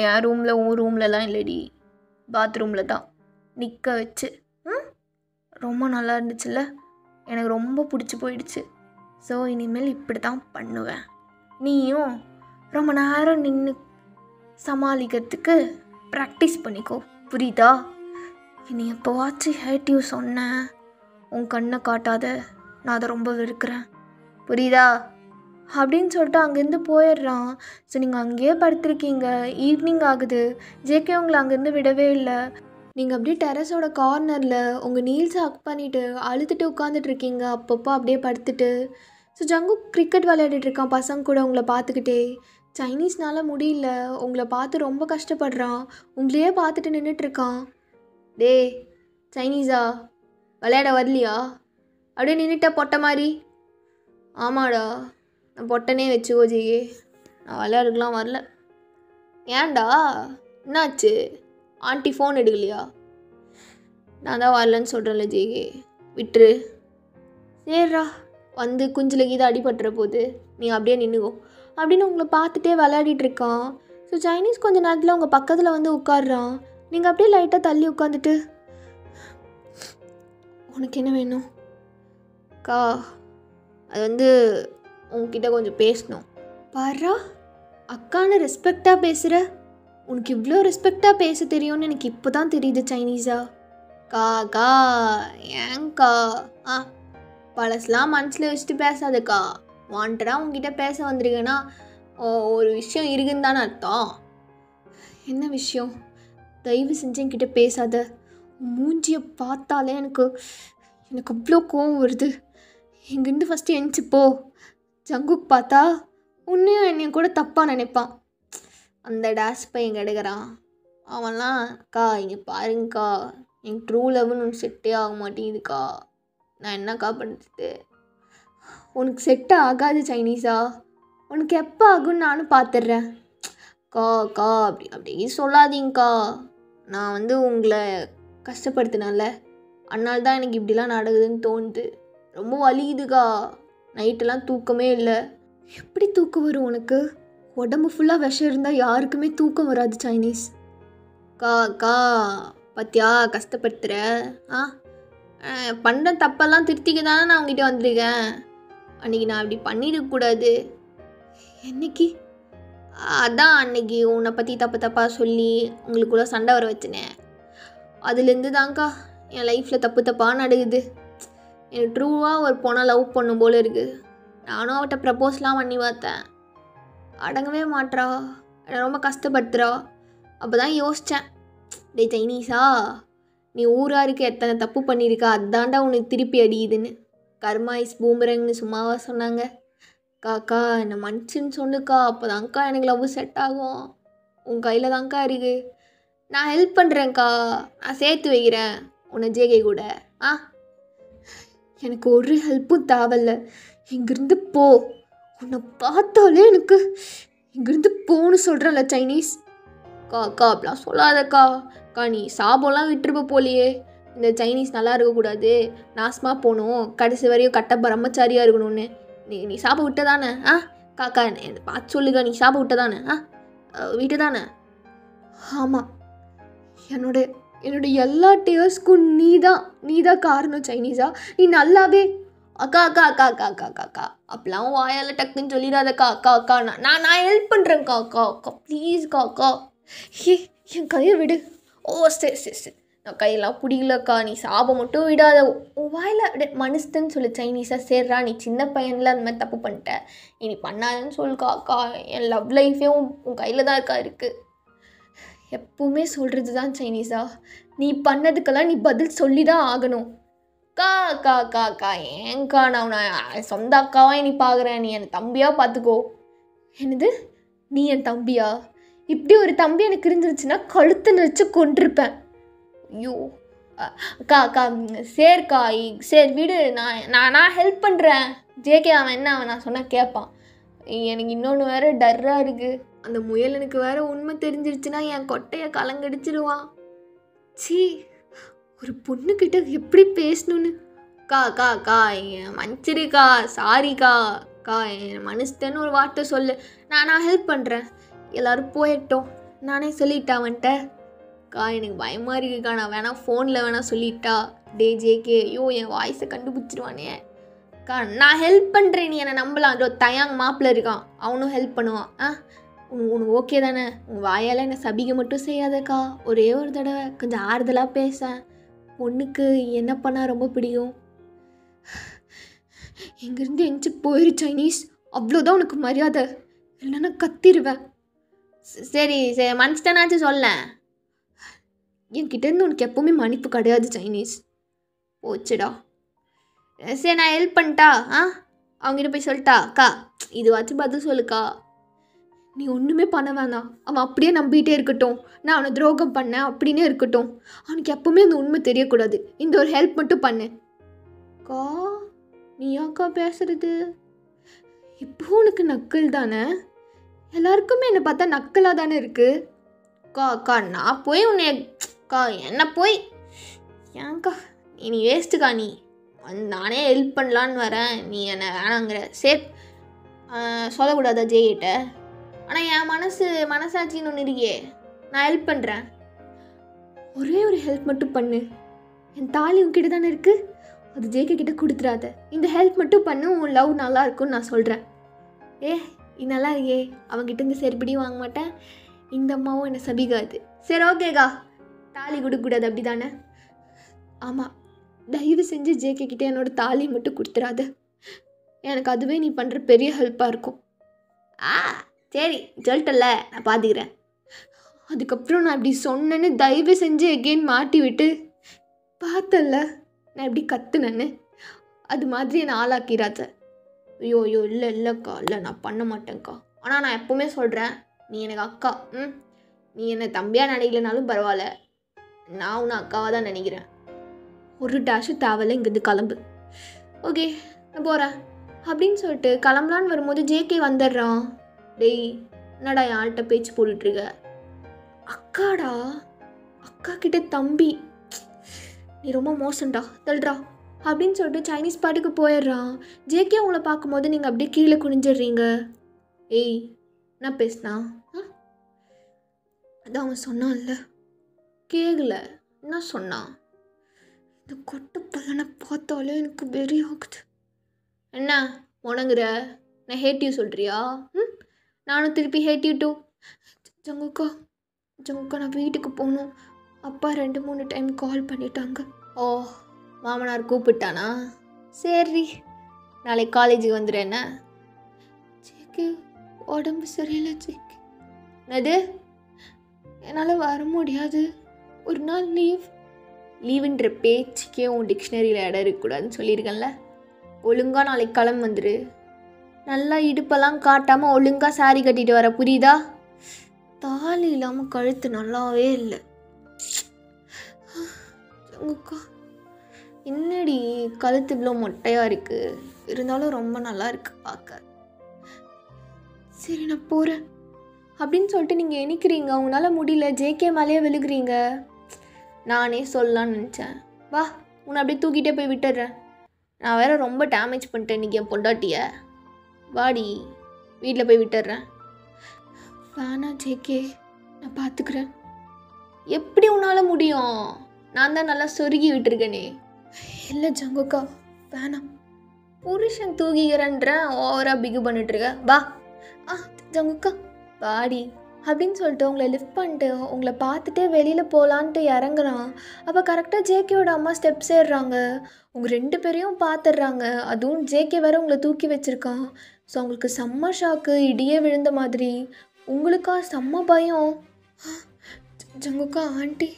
என் ரூமில், உன் ரூம்லலாம் இல்லடி, பாத்ரூமில் தான் நிற்க வச்சு. ரொம்ப நல்லா இருந்துச்சுல்ல, எனக்கு ரொம்ப பிடிச்சி போயிடுச்சு. ஸோ இனிமேல் இப்படி தான் பண்ணுவேன். நீயும் ரொம்ப நேரம் நின்று சமாளிக்கிறதுக்கு ப்ராக்டிஸ் பண்ணிக்கோ, புரியுதா? இனி எப்போவாச்சும் ஹேட்டிவ் சொன்னேன், உன் கண்ணை காட்டாத, நான் அதை ரொம்ப வெறுக்கிறேன், புரியுதா? அப்படின்னு சொல்லிட்டு அங்கேருந்து போயிடுறான். ஸோ நீங்கள் அங்கேயே படுத்துருக்கீங்க. ஈவினிங் ஆகுது. ஜேகே உங்களை அங்கேருந்து விடவே இல்லை. நீங்கள் அப்படியே டெரஸோட கார்னரில் உங்கள் நீல்ஸை ஹக் பண்ணிவிட்டு அழுதுட்டு உட்காந்துட்ருக்கீங்க. அப்பப்போ அப்படியே படுத்துட்டு. ஸோ ஜங்கு கிரிக்கெட் விளையாடிட்டுருக்கான் பசங்க கூட உங்களை பார்த்துக்கிட்டே. சைனீஸ்னால் முடியல, உங்களை பார்த்து ரொம்ப கஷ்டப்படுறான். உங்களையே பார்த்துட்டு நின்றுட்டுருக்கான். டே சைனீஸா, விளையாட வரலையா? அப்படியே நின்றுட்ட பொட்டை மாதிரி. ஆமாடா, நான் பொட்டனே வச்சுக்கோ ஜெயே, நான் விளையாடுக்கலாம் வரல. ஏன்டா, என்னாச்சு? ஆண்டி ஃபோன் எடுக்கலையா? நான் தான் வரலன்னு சொல்கிறேன்ல ஜேகே, விட்டுரு. சரிடா, வந்து குஞ்சில் கீதை அடிபட்டுற போது நீ அப்படியே நின்றுக்கோ அப்படின்னு உங்களை பார்த்துட்டே விளையாடிட்டு இருக்கான். ஸோ சைனீஸ் கொஞ்சம் நேரத்தில் உங்கள் பக்கத்தில் வந்து உட்காடுறான். நீங்கள் அப்படியே லைட்டாக தள்ளி உட்காந்துட்டு, உனக்கு என்ன வேணும் அக்கா, அது வந்து உங்ககிட்ட கொஞ்சம் பேசணும். பாரா, அக்கான்னு ரெஸ்பெக்டாக பேசுகிற, உனக்கு இவ்வளோ ரெஸ்பெக்டாக பேச தெரியும்னு எனக்கு இப்போ தான் தெரியுது சைனீஸா. கா ஏங்க்கா, பழசெலாம் மனசில் வச்சுட்டு பேசாதக்கா. வாண்டடாக உங்ககிட்ட பேச வந்திருக்கேன்னா ஒரு விஷயம் இருக்குன்னு தானே அர்த்தம். என்ன விஷயம்? தயவு செஞ்சு என்கிட்ட பேசாத. மூஞ்சியை பார்த்தாலே எனக்கு அவ்வளோ கோவம் வருது. இங்கேருந்து ஃபஸ்ட்டு எந்திச்சிப்போ. ஜங்குக் பார்த்தா உன்னையும் என்னையும் கூட தப்பாக நினைப்பான். அந்த டேஸ் பையன் கிடைக்கிறான். அவன்லாம் அக்கா இங்கே பாருங்கக்கா, எனக்கு ட்ரூ லவ்னு ஒன்று செட்டே ஆக மாட்டேங்குதுக்கா, நான் என்னக்கா பண்ணுறது? உனக்கு செட்டே ஆகாது சைனீஸா, உனக்கு எப்போ ஆகுன்னு நானும் பார்த்துட்றேன். அக்கா அப்படி சொல்லாதீங்கக்கா. நான் வந்து உங்களை கஷ்டப்படுத்தினால அதனால தான் எனக்கு இப்படிலாம் நடக்குதுன்னு தோணுது. ரொம்ப வலிக்குதுக்கா, நைட்டெல்லாம் தூக்கமே இல்லை. எப்படி தூக்கம் வரும் உனக்கு? உடம்பு ஃபுல்லாக விஷம் இருந்தால் யாருக்குமே தூக்கம் வராது சைனீஸ். அக்கா பத்தியா கஷ்டப்படுத்துகிற? பண்ணுற தப்பெல்லாம் திருத்திக்க தானே நான் உங்ககிட்ட வந்திருக்கேன். அன்றைக்கி நான் அப்படி பண்ணிடக்கூடாது. என்னைக்கு? அதான் அன்னைக்கு உன்னை பற்றி தப்பாக சொல்லி உங்களுக்குள்ள சண்டை வர வச்சினேன். அதுலேருந்து தான்க்கா என் லைஃப்பில் தப்பாக நடக்குது. எனக்கு ட்ரூவாக ஒரு பொண்ணை லவ் பண்ணும் போல் இருக்குது. நானும் அவட்ட ப்ரப்போஸ்லாம் பண்ணி பார்த்தேன், அடங்கவே மாட்றா, என்னை ரொம்ப கஷ்டப்படுத்துகிறா. அப்போ தான் யோசித்தேன், டே சைனீஸா, நீ ஊராருக்கு எத்தனை தப்பு பண்ணியிருக்கா, அதாண்டா உனக்கு திருப்பி அடியுதுன்னு. கர்மா இஸ் பூமரங்னு சும்மாவா சொன்னாங்க? காக்கா என்னை மனுஷன்னு சொல்லுக்கா, அப்போ தான்க்கா எனக்கு லவ் செட் ஆகும். உன் கையில் தான்க்கா இருக்குது. நான் ஹெல்ப் பண்ணுறேன்க்கா, நான் சேர்த்து வைக்கிறேன் உன்னை ஜேகே கூட. எனக்கு ஒரு ஹெல்ப்பும் தேவையில்ல, இங்கேருந்து போ. உன்னை பார்த்தாலே எனக்கு இங்கேருந்து போன்னு சொல்கிறேன்ல சைனீஸ். அக்கா அப்படிலாம் சொல்லாதக்கா. நீ சாபம்லாம் விட்டுருப்ப போலியே. இந்த சைனீஸ் நல்லா இருக்கக்கூடாது, நாசமாக போகணும், கடைசி வரையும் கட்ட பிரம்மச்சாரியாக இருக்கணும்னு நீ சாபம் விட்டதானே? காக்கா என்னை பார்த்து சொல்லுக்கா, நீ சாபம் விட்டதானே? விட்டு தானே? ஆமாம், என்னோட எல்லா டேர்ஸ்க்கும் நீ தான் காரணம் சைனீஸா. நீ நல்லாவே அக்கா அப்பெல்லாம் வாயால் டக்குன்னு சொல்லிடாதக்கா. அக்கா நான் ஹெல்ப் பண்ணுறேன்க்கா. அக்கா ப்ளீஸ்க்கா. அக்கா என் கையை விடு. சரி நான் கையெல்லாம் பிடிக்கலக்கா, நீ சாபம் மட்டும் விடாத. உன் வாயில் அப்படியே மனுஷன்னு சொல்லு சைனீஸா. சரிடா, நீ சின்ன பையனில் அந்த மாதிரி தப்பு பண்ணிட்ட, நீ பண்ணாதன்னு சொல்லுக்கா. அக்கா என் லவ் லைஃபே உன் கையில் தான் இருக்குது. எப்பவுமே சொல்கிறது தான் சைனீஸா, நீ பண்ணதுக்கெல்லாம் நீ பதில் சொல்லி தான் ஆகணும். அக்கா ஏங்க்கா, நான் சொந்த அக்காவாக நீ பார்க்குறேன், நீ என் தம்பியாக பார்த்துக்கோ. என்னது, நீ என் தம்பியா? இப்படி ஒரு தம்பி எனக்கு இருந்துருச்சுன்னா கழுத்தை நெரிச்சு கொண்டிருப்பேன். ஐயோ அக்கா சரிக்கா, சரி விடு, நான் ஹெல்ப் பண்ணுறேன். ஜேகே அவன் நான் சொன்னால் கேட்பான். எனக்கு இன்னொன்று வேறு டர்ராக இருக்குது. அந்த முயலனுக்கு வேறு உண்மை தெரிஞ்சிருச்சுன்னா என் கொட்டையை கலங்கடிச்சிடுவான். ஒரு பொண்ணுக்கிட்ட எப்படி பேசணுன்னு. அக்கா மன்னிச்சிருக்கா, சாரிக்கா. என் மனுஷன்னு ஒரு வார்த்தை சொல்லு, நான் ஹெல்ப் பண்ணுறேன். எல்லோரும் போயிட்டோம், நானே சொல்லிட்டா வந்துட்ட. எனக்கு பயமாக இருக்குக்கா, நான் வேணால் ஃபோனில் வேணால் சொல்லிட்டா. டே ஜேகே, ஐயோ என் வாய்ஸை கண்டுபிடிச்சிருவானே. நான் ஹெல்ப் பண்ணுறேன், நீ என்னை நம்பலாம். அதோ தயாங் மாப்பிள்ள இருக்கான், அவனும் ஹெல்ப் பண்ணுவான். உனக்கு ஓகே தானே? உன் வாயால் என்னை சபிக்க மட்டும் செய்யாதக்கா. ஒரே ஒரு தடவை கொஞ்சம் ஆறுதலாக பேச. பொண்ணுக்கு என்ன பண்ணால் ரொம்ப பிடிக்கும். இங்கேருந்து எங்கிச்சு போயிரு சைனீஸ், அவ்வளோதான் உனக்கு மரியாதை, இல்லைன்னா கத்திடுவேன். சரி மன்னிச்சிட்டேனாச்சும் சொல்ல. என்கிட்டேருந்து உனக்கு எப்போவுமே மன்னிப்பு கிடையாது சைனீஸ். போச்சுடா. சரி நான் ஹெல்ப் பண்ணிட்டா. அவங்ககிட்ட போய் சொல்லிட்டா. அக்கா இதுவாச்சும் பதில் சொல்லுக்கா. நீ ஒன்றுமே பண்ண வேணாம், அவன் அப்படியே நம்பிகிட்டே இருக்கட்டும். நான் அவனை துரோகம் பண்ணேன் அப்படின்னே இருக்கட்டும். அவனுக்கு எப்போவுமே அந்த உண்மை தெரியக்கூடாது. இந்த ஒரு ஹெல்ப் மட்டும் பண்ணு. அக்கா நீ அக்கா பேசுறது இப்போ உனக்கு நக்கல் தானே? எல்லாருக்குமே என்னை பார்த்தா நக்கலாக தானே இருக்குது. அக்கா நான் போய் உன்னை என்ன போய் ஏன்க்கா நீ வேஸ்ட்டுக்கா நீ நானே ஹெல்ப் பண்ணலான்னு வரேன், நீ என்னை வேணாங்கிற. சரி சொல்லக்கூடாதா ஜெயிட்ட? ஆனால் என் மனசாட்சின்னு ஒன்று இருக்கே, நான் ஹெல்ப் பண்ணுறேன். ஒரே ஒரு ஹெல்ப் மட்டும் பண்ணு. என் தாலி உன்கிட்ட தானே இருக்குது, அது ஜேகே கிட்ட கொடுத்துடாத. இந்த ஹெல்ப் மட்டும் பண்ணு, உன் லவ் நல்லா இருக்கும்னு நான் சொல்கிறேன். நீ நல்லா இருக்கே, அவங்ககிட்ட இருந்து செருப்படியும் வாங்க மாட்டேன், இந்த அம்மாவும் என்னை சபிக்காது. சரி ஓகேக்கா, தாலி கொடுக்கக்கூடாது அப்படி தானே? ஆமாம், தயவு செஞ்சு ஜேகே கிட்டே என்னோட தாலி மட்டும் கொடுத்துடாத. எனக்கு அதுவே நீ பண்ணுற பெரிய ஹெல்ப்பாக இருக்கும். சரி சொல்லிட்டல, நான் பார்த்துக்கிறேன். அதுக்கப்புறம் நான் இப்படி சொன்னேன்னு தயவு செஞ்சு எகெயின் மாட்டி விட்டு, பார்த்தல நான் எப்படி கத்துனேன்னு, அது மாதிரி என்னை ஆளாக்கிறாத. ஐயோ இல்லைக்கா, இல்லை நான் பண்ண மாட்டேங்க்கா. ஆனால் நான் எப்போவுமே சொல்கிறேன், நீ எனக்கு அக்கா. நீ என்னை தம்பியாக நினைக்கலனாலும் பரவாயில்ல, நான் உன்னை அக்காவாக தான் நினைக்கிறேன். ஒரு டேஷு தேவையில்ல, இங்கேருந்து கிளம்பு. ஓகே நான் போகிறேன் அப்படின்னு சொல்லிட்டு கிளம்பலான்னு வரும்போது ஜேகே வந்துடுறான். டேய் என்னடா என் ஆள்கிட்ட பேச்சு போட்டுட்ருக்க? அக்காடா, அக்கா கிட்ட தம்பி, நீ ரொம்ப மோசம்டா, தள்ளுறா அப்படின்னு சொல்லிட்டு சைனீஸ் பாட்டுக்கு போயிடுறான். ஜேகே உங்களை பார்க்கும்போது நீங்கள் அப்படியே கீழே குனிஞ்சிடுறீங்க. என்ன பேசுனா? அதான் அவன் சொன்னான்ல, கேட்கல என்ன சொன்னான்? இந்த கொட்டை பையனை பார்த்தாலே எனக்கு வெறி ஆகுது. என்ன உணங்குற? நான் ஹேட்டிவ் சொல்கிறியா? நானும் திருப்பி ஹேட்டிவ் டூ. ஜங்குக்கா நான் வீட்டுக்கு போகணும், அப்பா 2-3 டைம் கால் பண்ணிட்டாங்க. ஓ மாமனார் கூப்பிட்டானா? சரி நாளைக்கு காலேஜுக்கு வந்துடுறேன்னா? ஜேகே உடம்பு சரியில்லை ஜேகே. என்னது? என்னால் வர முடியாது, ஒரு நாள் லீவுன்ற பேச்சுக்கே உன் டிக்ஷனரியில் இடம் இருக்கக்கூடாதுன்னு சொல்லியிருக்கேன்ல. ஒழுங்காக நாளைக்கு கிளம்பு வந்துடு. நல்லா இடுப்பெல்லாம் காட்டாமல் ஒழுங்காக சாரி கட்டிட்டு வர, புரியுதா? தாலி இல்லாமல் கழுத்து நல்லாவே இல்லை. என்னடி கழுத்து இவ்வளோ மொட்டையாக இருக்குது, இருந்தாலும் ரொம்ப நல்லா இருக்கு பார்க்க. சரி நான் போகிறேன் அப்படின்னு சொல்லிட்டு நீங்கள் எண்ணிக்கிறீங்க. உங்களால் முடியல, ஜேகே மேலேயே விழுகிறீங்க. நானே சொல்லலான்னு நினச்சேன், வா உன்னை அப்படியே தூக்கிட்டே போய் விட்டுடுறேன். நான் வேறு ரொம்ப டேமேஜ் பண்ணிட்டேன் இன்றைக்கி என் பொண்டாட்டிய. வாடி வீட்டில் போய் விட்டுடுறேன். வேணா ஜேகே, நான் பார்த்துக்கிறேன். எப்படி உன்னால் முடியும்? நான் தான் நல்லா சொருகி விட்டுருக்கேனே. இல்லை ஜங்குக்கா வேணாம், புருஷன் தூக்கிக்கிறேன்ற ஓவராக பிகு பண்ணிட்டுருக்க. வா ஜங்குக்கா வாடி அப்படின்னு சொல்லிட்டு உங்களை லிஃப்ட் பண்ணிட்டு உங்களை பார்த்துட்டே வெளியில் போகலான்ட்டு இறங்குறான். அப்போ கரெக்டாக ஜேகேயோட அம்மா ஸ்டெப்ஸ் ஏறுறாங்க. உங்கள் 2 பேரையும் பார்த்துடுறாங்க. அதுவும் ஜேகே வேறு உங்களை தூக்கி வச்சுருக்கான். ஸோ உங்களுக்கு செம்ம ஷாக்கு, இடியே விழுந்த மாதிரி. உங்களுக்கா செம்ம பயம். ஜங்குக்கா ஆண்டி,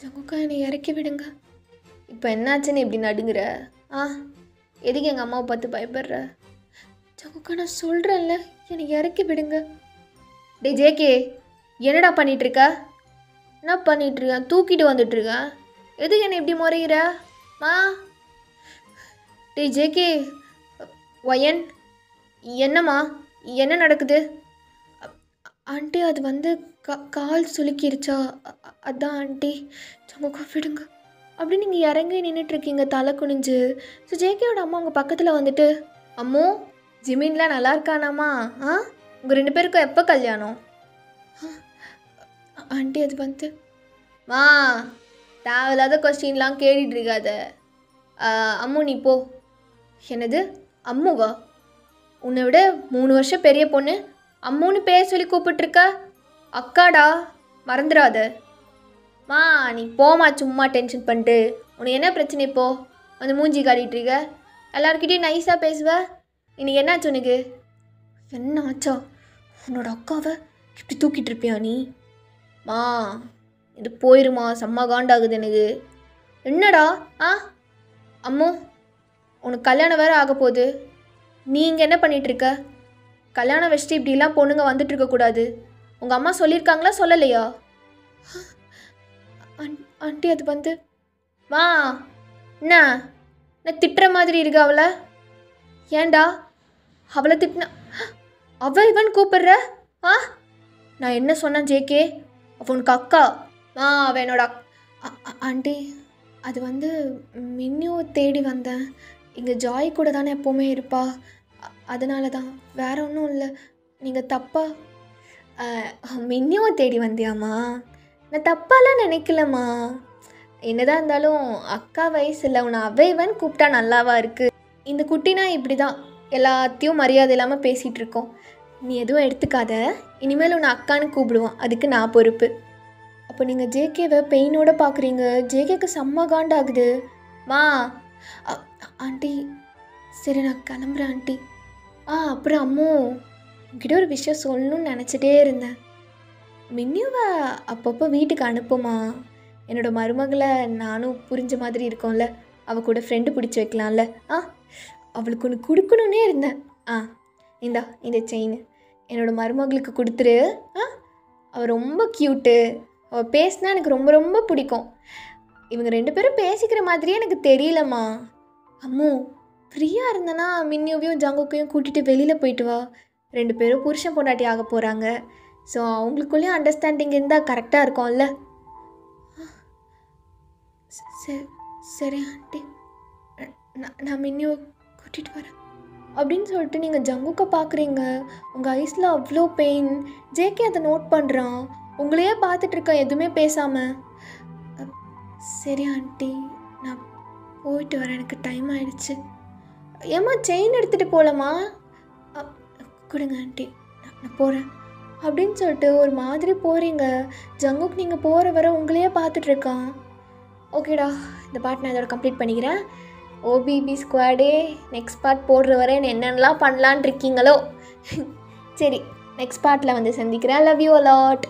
ஜங்குக்கா என்னை இறக்கி விடுங்க. இப்போ என்னாச்சுன்னு இப்படி நடுங்குற? எதுக்கு எங்கள் அம்மாவை பார்த்து பயப்படுற? ஜங்குக்கா நான் சொல்கிறேன்ல, என்னை இறக்கி விடுங்க. டே ஜேகே என்னடா பண்ணிகிட்ருக்க? என்ன பண்ணிகிட்ருக்கேன்? தூக்கிட்டு வந்துட்டுருக்கேன். எதுக்கு என்னை இப்படி முறைகிற? டே ஜேகே ஒயன், என்னம்மா என்ன நடக்குது? ஆண்டி அது வந்து கால் சுலுக்கிருச்சா, அதான் ஆண்டி. ஜங்குக்கா விடுங்க அப்படி நீங்கள் இறங்கி நின்றுட்டுருக்கீங்க தலை குனிஞ்சு. ஸோ ஜேகேயோட அம்மா உங்கள் பக்கத்தில் வந்துட்டு, அம்மோ ஜிமின்லாம் நல்லா இருக்கானாம்மா? உங்கள் 2 பேருக்கும் எப்போ கல்யாணம்? ஆண்டி அது வந்து தேவையில்லாத கொஸ்டின்லாம் கேட்டுட்ருக்காத. அம்மு நீ போ. என்னது அம்முவா? உன்னை விட 3 வருஷம் பெரிய பொண்ணு, அம்முன்னு பேர் சொல்லி கூப்பிட்ருக்க. அக்காடா, மறந்துடாத. நீ போமா, சும்மா டென்ஷன் பண்ணிட்டு. உனக்கு என்ன பிரச்சனை இப்போ வந்து மூஞ்சி காட்டிகிட்ருக்க? எல்லாருக்கிட்டையும் நைஸாக பேசுவ, இன்னைக்கு என்னாச்சு உனக்கு? என்ன ஆச்சா? உன்னோட அக்காவை இப்படி தூக்கிட்டு இருப்பியா நீ? இது போயிருமா, செம்ம காண்டாகுது எனக்கு. என்னடா? அம்மோ உனக்கு கல்யாணம் வேறு ஆக போகுது, நீங்கள் என்ன பண்ணிகிட்ருக்க? கல்யாணம் வச்சுட்டு இப்படிலாம் பொண்ணுங்க வந்துட்டுருக்கக்கூடாது. உங்கள் அம்மா சொல்லியிருக்காங்களா சொல்லலையா? ஆண்டி அது வந்து என்ன திட்டுற மாதிரி இருக்கு அவளை? ஏண்டா அவளை திட்டினா அவள் இவன் கூப்பிடுற? நான் என்ன சொன்னேன் ஜேகே? அவனுக்கு அக்கா. அவன் என்னோட ஆண்டி அது வந்து மின்னியை தேடி வந்தேன். இங்கே ஜாய் கூட தானே எப்போவுமே இருப்பா. அதனால தான், வேற ஒன்றும் இல்லை. நீங்கள் தப்பா மின்னியை தேடி வந்தியாம்மா? நான் தப்பாலாம் நினைக்கலம்மா. என்னதான் இருந்தாலும் அக்கா வயசில் உன்னை அவைவன் கூப்பிட்டா நல்லாவா இருக்குது? இந்த குட்டினா இப்படி தான் எல்லாத்தையும் மரியாதை இல்லாமல் பேசிகிட்டு இருக்கோம். நீ எதுவும் எடுத்துக்காத. இனிமேல் உன்னை அக்கான்னு கூப்பிடுவான், அதுக்கு நான் பொறுப்பு. அப்போ நீங்கள் ஜேகேவை பெயினோடு பார்க்குறீங்க. ஜேகேக்கு செம்ம காண்டாகுது. மா ஆண்டி, சரி நான் கிளம்புறேன் ஆண்டி. அப்புறம் அம்மோ, உங்ககிட்ட ஒரு விஷயம் சொல்லணும்னு நினச்சிட்டே இருந்தேன். மின்னியுவை அப்பப்போ வீட்டுக்கு அனுப்புமா. என்னோடய மருமகளை நானும் புரிஞ்ச மாதிரி இருக்கோம்ல, அவள் கூட ஃப்ரெண்டு பிடிச்சி வைக்கலாம்ல. அவளுக்கு ஒன்று கொடுக்கணுன்னே இருந்தேன். இந்த செயின் என்னோடய மருமகளுக்கு கொடுத்துரு. அவள் ரொம்ப க்யூட்டு. அவள் பேசினா எனக்கு ரொம்ப ரொம்ப பிடிக்கும். இவங்க 2 பேரும் பேசிக்கிற மாதிரியே எனக்கு தெரியலம்மா. அம்மு, ஃப்ரீயாக இருந்தேன்னா மின்னியோவையும் ஜங்குக்கையும் கூட்டிகிட்டு வெளியில் போயிட்டு வா. 2 பேரும் புருஷன் பொண்டாட்டி ஆக போகிறாங்க. ஸோ அவங்களுக்குள்ளேயும் அண்டர்ஸ்டாண்டிங் இருந்தால் கரெக்டாக இருக்கும்ல. சரி ஆண்டி, நான் மின்னியோ கூட்டிகிட்டு வரேன் அப்படின்னு சொல்லிட்டு நீங்கள் ஜங்குக்கை பார்க்குறீங்க. உங்கள் ஐஸில் அவ்வளோ பெயின். ஜேகே அதை நோட் பண்ணுறான். உங்களையே பார்த்துட்ருக்கேன், எதுவுமே பேசாமல். சரி ஆண்டி, நான் போயிட்டு வரேன், எனக்கு டைம் ஆகிடுச்சு. ஏம்மா செயின் எடுத்துகிட்டு போகலம்மா? கொடுங்க ஆண்டி, நான் போகிறேன் அப்படின்னு சொல்லிட்டு ஒரு மாதிரி போகிறீங்க. ஜங்குக் நீங்கள் போகிற வர உங்களையே பார்த்துட்ருக்கான். ஓகேடா, இந்த பார்ட் நான் இதோட கம்ப்ளீட் பண்ணிக்கிறேன். ஓபிபி ஸ்குவாடே, நெக்ஸ்ட் பார்ட் போடுற வரை என்னென்னலாம் பண்ணலான் இருக்கீங்களோ. சரி, நெக்ஸ்ட் பார்ட்டில் வந்து சந்திக்கிறேன். Love you a lot.